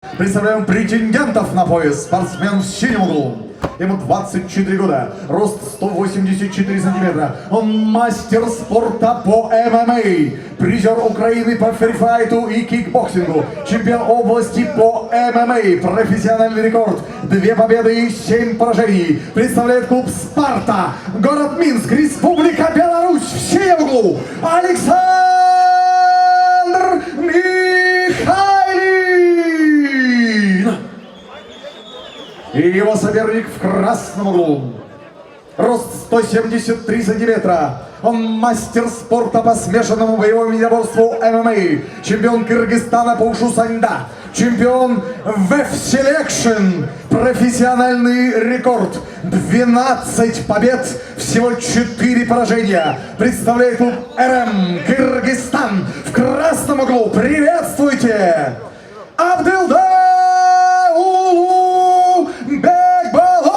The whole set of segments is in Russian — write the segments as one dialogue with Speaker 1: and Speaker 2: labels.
Speaker 1: Представляем претендентов на пояс. Спортсмен в синем углу. Ему 24 года, рост 184 сантиметра. Он мастер спорта по ММА, призер Украины по фрифайту и кикбоксингу, чемпион области по ММА, профессиональный рекорд, 2 победы и 7 поражений. Представляет клуб «Спарта», город Минск, Республика Беларусь, в синем углу Александр Михайлин. И его соперник в красном углу. Рост 173 сантиметра. Он мастер спорта по смешанному боевому единоборству ММА. Чемпион Кыргызстана по ушу саньда. Чемпион ВЭФ Селекшн. Профессиональный рекорд. 12 побед, всего 4 поражения. Представляет клуб РМ Кыргызстан. В красном углу приветствуйте Абдылдаулу Бекбалоут.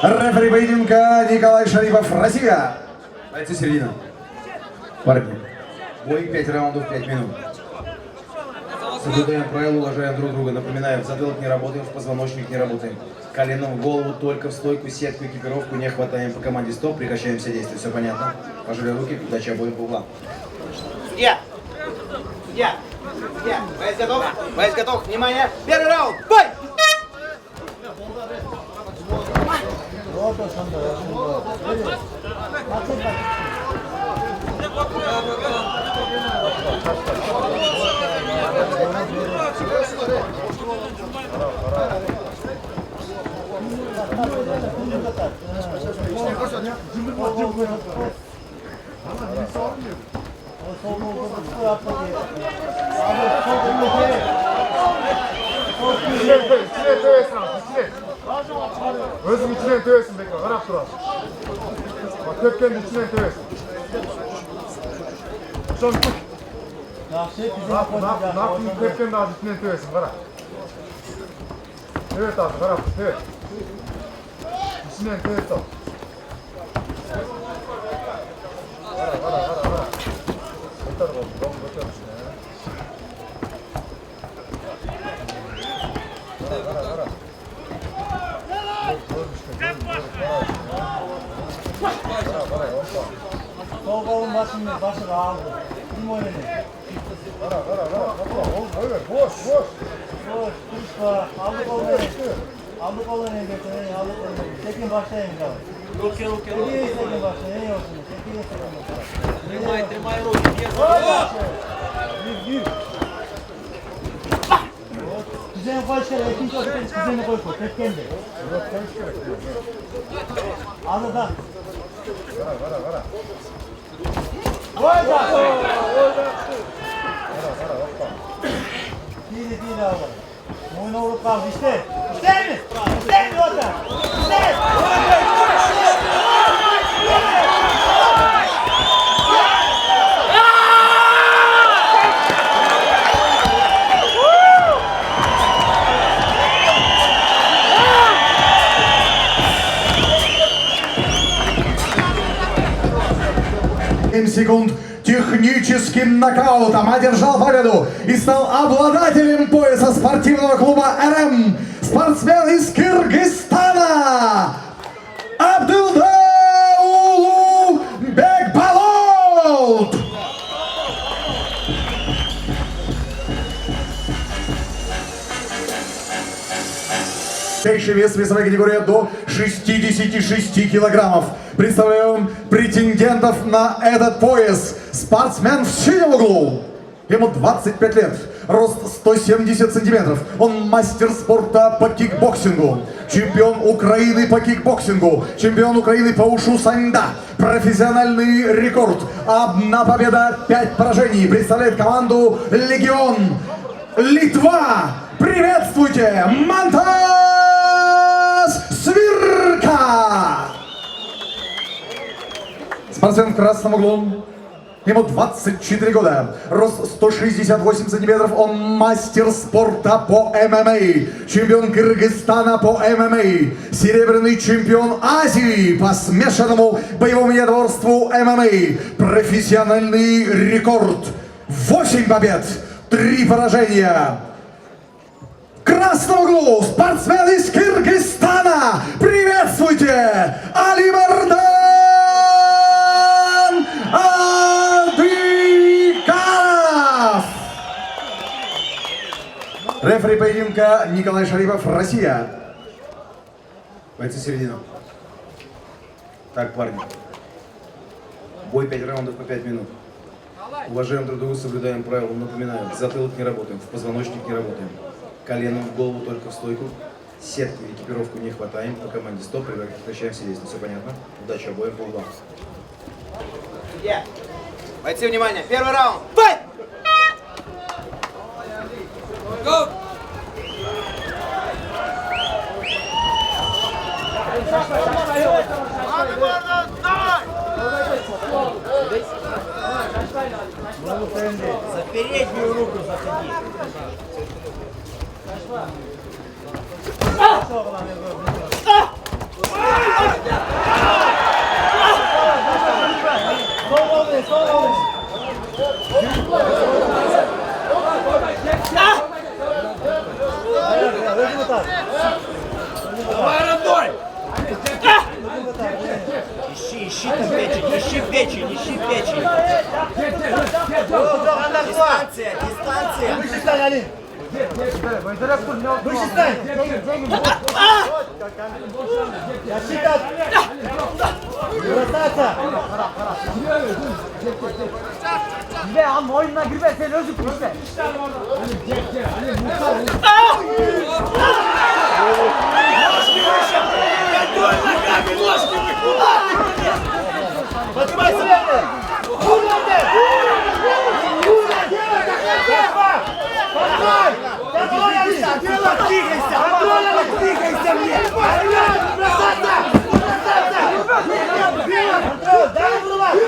Speaker 1: Рефери поединка Николай Шарипов, Россия.
Speaker 2: Бойцы середина. Парни. Бой 5 раундов, 5 минут. Соблюдаем правила, уважаем друг друга. Напоминаю, в затылок не работаем, в позвоночник не работаем. Коленом в голову, только в стойку, сетку, экипировку не хватаем. По команде стоп, прекращаем все действия. Все понятно? Пожали руки, удачи обоим по углам.
Speaker 3: Судья! Судья! Судья! Боец готов? Боец готов! Внимание! Первый раунд! Бой!
Speaker 4: Özüm içine dövessin bekle, Arap durar. Bak köpkenin içine dövessin. Son tut. Nakın köpkenin ağzı içine dövessin, Arap. Evet ağzı, Arap, evet. İçine dövessin. Arap. Götür oğlum, götür içine. Arap.
Speaker 5: Sol kolun başı ağırdı. Kim oynadı?
Speaker 4: Ara. Oğlum öyle boş.
Speaker 5: Boş, kırışma. Aldık kolunu. Aldık kolunu götürün. Aldık kolunu. Tekin başlayın bir daha. Tekin başlayın. İyi olsun. Tekin başlayın.
Speaker 3: Тримай руки!
Speaker 5: Gir. Düzeni koy şöyle. İkinci oturun. Düzeni koy. Tek kendi. Anladım.
Speaker 4: Ara.
Speaker 5: Koy da. Değil abi. Oyuna vurup kaldı işte. İster mi orada? İster.
Speaker 1: Секунд техническим нокаутом одержал победу и стал обладателем пояса спортивного клуба РМ. Спортсмен из Кыргызстана Абдылдаулу Бекбалоут. Вес, весовая категория до 66 килограммов. Представляем претендентов на этот пояс. Спортсмен в синем углу. Ему 25 лет, рост 170 сантиметров. Он мастер спорта по кикбоксингу, чемпион Украины по кикбоксингу, чемпион Украины по ушу саньда, профессиональный рекорд. 1 победа, 5 поражений. Представляет команду «Легион». Литва. Приветствуйте, Мантас Свирка! Спортсмен в красном углу. Ему 24 года, рост 168 сантиметров, он мастер спорта по ММА, чемпион Кыргызстана по ММА, серебряный чемпион Азии по смешанному боевому единоборству ММА, профессиональный рекорд, 8 побед, 3 поражения. В красном углу спортсмен из Кыргызстана. Приветствуйте, Алимардан Абдыканов. Рефери поединка Николай Шарипов, Россия.
Speaker 2: Бойцы середина. Так, парни. Бой 5 раундов по 5 минут. Уважаем друг друга, соблюдаем правила. Напоминаю, в затылок не работаем, в позвоночник не работаем. Коленом в голову, только в стойку. Сетку и экипировку не хватаем. По команде стоп, прекращаем все действия. Все понятно? Удачи обоим по углам.
Speaker 3: Судья. Бойцы, внимание. Первый раунд. Файт! Go!
Speaker 5: За переднюю руку заходи.
Speaker 3: Давай, родной!
Speaker 5: Ищи там печень, ищи печень, ищи печень. Дистанция. Выше стань, Алин. Выше стань. Защита. Бросаться.
Speaker 6: Be ama oyununa girme sen özür işte.
Speaker 5: Поднимай себя. Вур надо. Поднимай. Контроль, Алин. Двигайся. Контроль, Алин. Двигайся мне. Бросаться. Контроль. Дай врывать.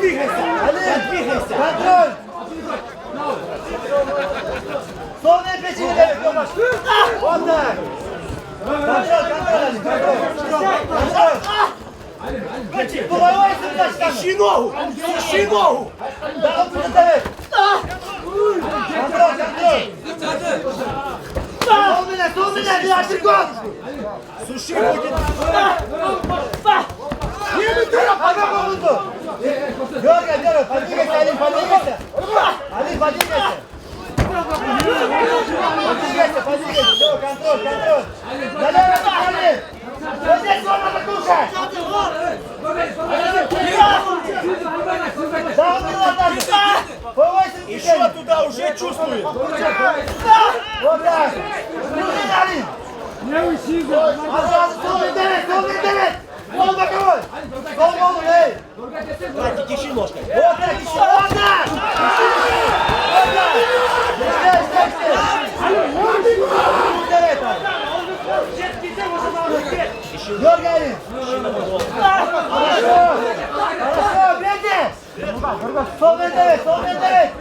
Speaker 5: Двигайся! Контроль! Сонная печень, Левик, помощь! Вот так! Контроль! Поворойся, значит, ищи ногу! Ищи ногу! Да, он будет давить! Контроль! Сон меня, Грачиков! Суши будет! Дергай, подвигайся, Алин, подвигайся! Алин, подвигайся! Подвигайся, все, контроль! Налево, Алин! Вот здесь можно покушать! Да, он не ладно! Еще туда уже чувствует! Вот так! Алин! Солный девять! Гол боковой! Гол, эй! Братик, ищи ножкой! Вот так, ищи! Вот так! Вот так! Дергай, Алин! Хорошо, блядь! Солный девять!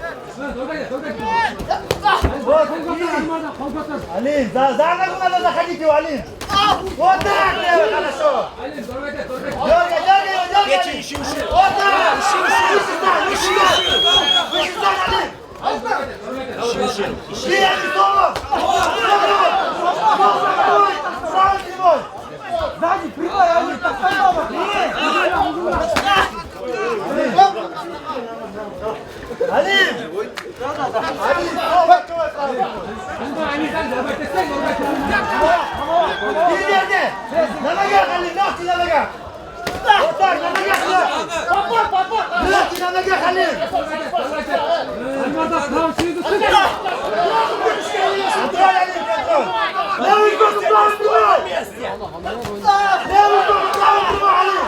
Speaker 5: Вот, Алин, за ногу надо заходить его, Алин! Вот так, хорошо! Дергай его! Печень ищи, уши! Вот так! Ищи, Алин! Ищи, Алин, Солов! Сразу не мой!
Speaker 6: Сзади, прямой, Алин, так потом!
Speaker 5: Алин! Иди! На ногах, Алин, ногти на ногах! Вот так, на ногах! Ногти на ногах, Алин! Контроль, Алин, контроль! Левый руку, правый прямой! Левый руку, правый прямой, Алин!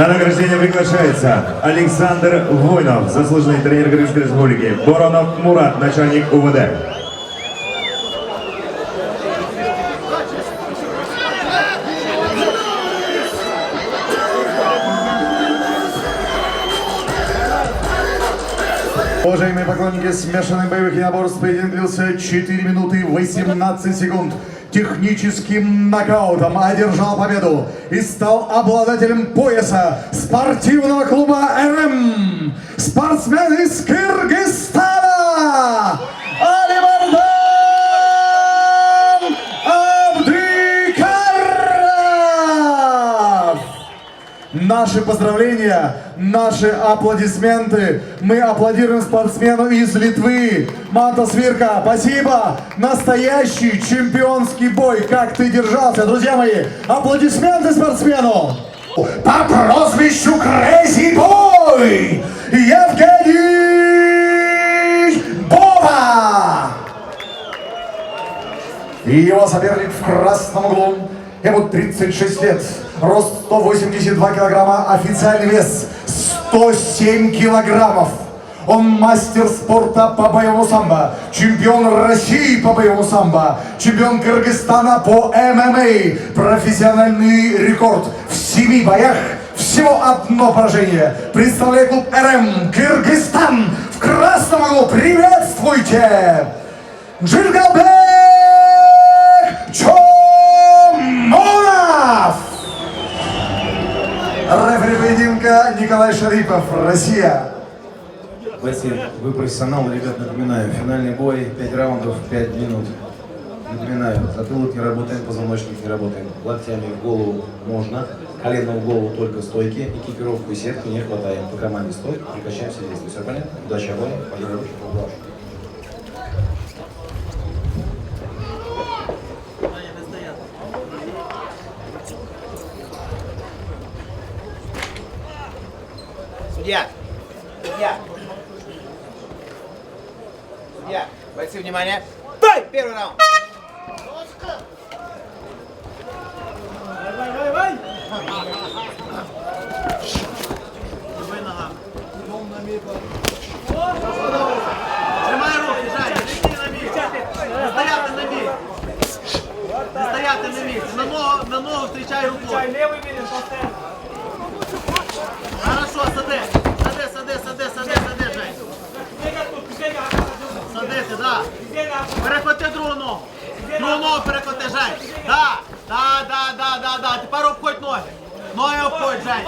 Speaker 7: На награждение приглашается Александр Войнов, заслуженный тренер Крымской Республики, Боронов Мурат, начальник УВД.
Speaker 1: Уважаемые поклонники смешанных боевых единоборств, поединок длился 4 минуты 18 секунд. Техническим нокаутом одержал победу и стал обладателем пояса спортивного клуба РМ. Спортсмен из Кыргызстана Алимардан Абдикаров. Наши поздравления, наши аплодисменты. Мы аплодируем спортсмену из Литвы. Манtas Virka, спасибо. Настоящий чемпионский бой. Как ты держался, друзья мои. Аплодисменты спортсмену. По прозвищу Crazy Boy Евгений Бова. И его соперник в красном углу. Ему 36 лет, рост 182 килограмма, официальный вес 107 килограммов. Он мастер спорта по боевому самбо, чемпион России по боевому самбо, чемпион Кыргызстана по ММА, профессиональный рекорд в 7 боях, всего одно поражение. Представляет клуб РМ Кыргызстан в красном углу. Приветствуйте! Джилгалбек Чомонов! Рефери поединка Николай Шарипов, Россия.
Speaker 2: Бойцы, вы профессионалы, ребят, напоминаю. Финальный бой, 5 раундов, 5 минут. Напоминаю, затылок не работает, позвоночник не работает. Локтями в голову можно, колено в голову только стойки, экипировку и сетку не хватает. По команде стой, прекращаем все действия. Все понятно? Удачи обоим, поехали.
Speaker 3: Судья! Судья! Судья! Бойцы, внимание! Бой! Первый раунд! Тримай руки, Жень! Іди на місці! Не стояти на місці! Не стояти на місці! На ногу зустрічай рукою! Хорошо, сади! Сади, Жень! Садити, да! Перехвати другу ногу! Другу ногу перехвати, Жень! Да! Тепер обходь ноги! Ноги обходь, Жень!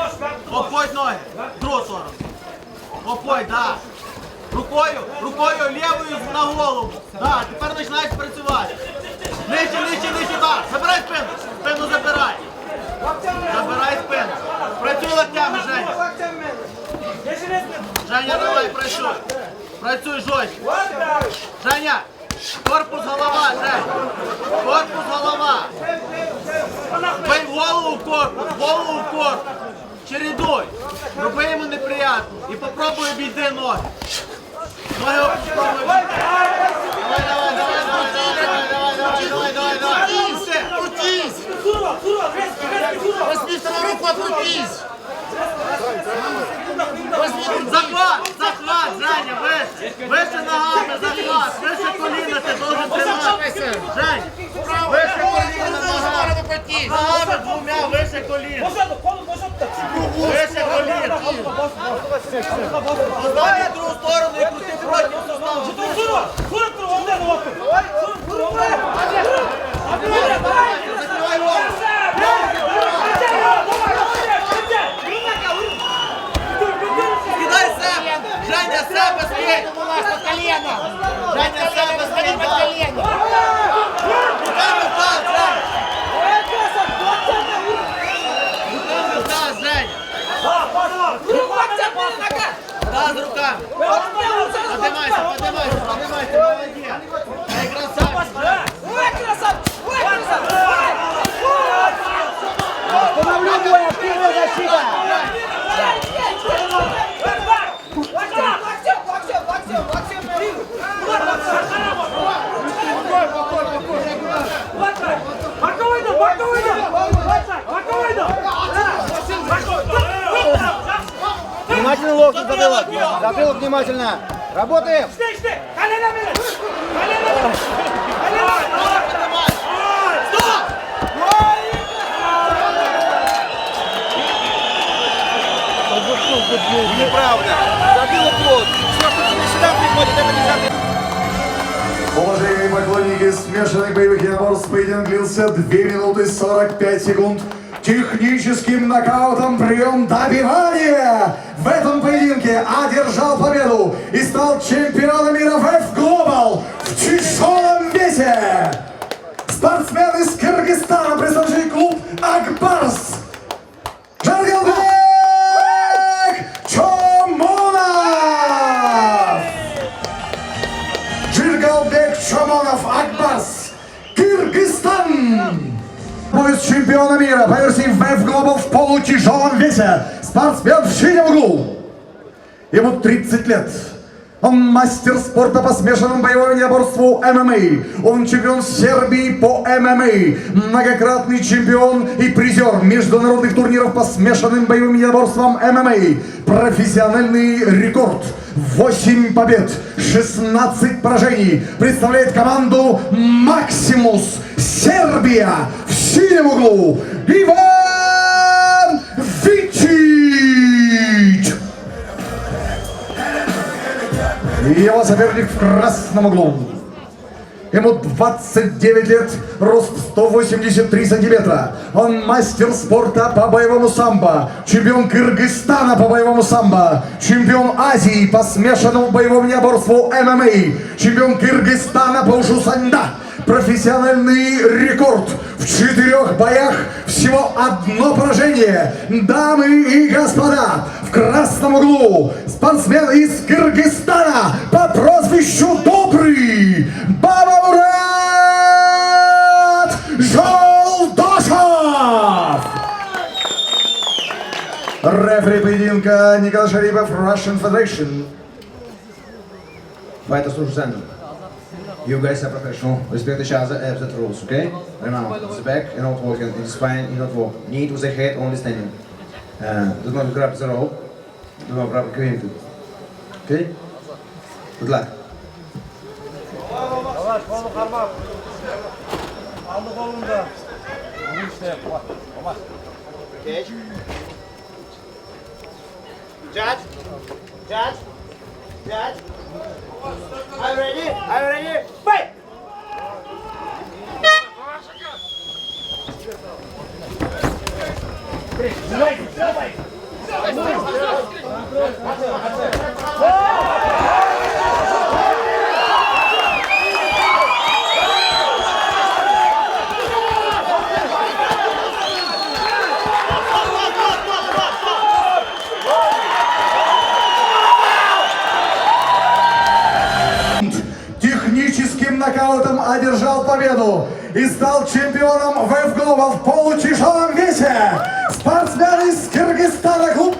Speaker 3: Обходь ноги! Другу сторону! Обходь, да! Рукою лівою на голову! Да, тепер починаєш працювати! Нижче, да! Забирай спину! Спину забирай! Забирай спину! Працюй локтями, Женя! Женя, давай, працюй! Працюй жорстче! Женя! Корпус, голова, Жень! Корпус, голова! Бей голову в корпус! Чередуй! Роби йому неприятно! І попробуй обійти ноги! Ноги попробуй! Давай! Крутись! Возьми вторую руку, открутись! Захват, Женя, выше ногами, захват, выше коліна, ти должен тримати. Жень, выше коліна, ногами двумя, выше коліна. Выше коліна. Позвони в другу сторону і крути проти суставу. Закривай голову. Кидай себе! Женя, себе скинь! Женя, себе скинь! Руками в таз, Женя! Руками в таз, Женя! Таз руками! Поднимайся, молодец! Ай, красавчик, Женя!
Speaker 6: Остановлю бой, активная защита!
Speaker 5: Смежный локоть, затылок. Затылок внимательно. Работаем. Неправда. Затылок вот. Все, что тебе сюда приходит, это не затылок.
Speaker 1: Уважаемые поклонники смешанных боевых единоборств, поединок длился 2 минуты 45 секунд. Техническим нокаутом прием добивания в этом поединке одержал победу и стал чемпионом мира в F-Global в тяжелом весе. Спортсмен из Кыргызстана, представляющий клуб Акбарс, Жаргалбек Чомонов! Жаргалбек Чомонов, Акбарс, Кыргызстан! Пояс чемпиона мира по версии VF Global в полутяжелом весе. Спортсмен в синем углу. Ему 30 лет. Он мастер спорта по смешанному боевому единоборству ММА. Он чемпион Сербии по ММА. Многократный чемпион и призер международных турниров по смешанным боевым единоборствам ММА. Профессиональный рекорд. 8 побед, 16 поражений. Представляет команду Максимус. Сербия в синем углу. Иван Вичич. Его соперник в красном углу. Ему 29 лет, рост 183 сантиметра. Он мастер спорта по боевому самбо, чемпион Кыргызстана по боевому самбо, чемпион Азии по смешанному боевому единоборству ММА, чемпион Кыргызстана по ушу санда. Профессиональный рекорд в 4 боях, всего 1 поражение. Дамы и господа, в красном углу спортсмен из Кыргызстана по прозвищу Добрый Бабамурат Жолдашев. Рефери поединка Николай Шарипов, Russian Federation.
Speaker 2: Fighters understand. You guys are professional. Respect each other as the rules, okay? Remember, it's the back, you're not walking. In the spine, you're not walking. Knee to the head, only standing. Do not grab the rope. Do not grab the clean. Okay? Good luck.
Speaker 5: Yavaş, kolu kalmak. Aldı kolunda. Bu işte yap. Yavaş. Geç. Judge. Judge. Judge. Are you ready? Are you ready? Fight!
Speaker 1: Техническим нокаутом одержал победу и стал чемпионом VF Global в полутяжелом весе. Спортсмен из Кыргызстана, клуб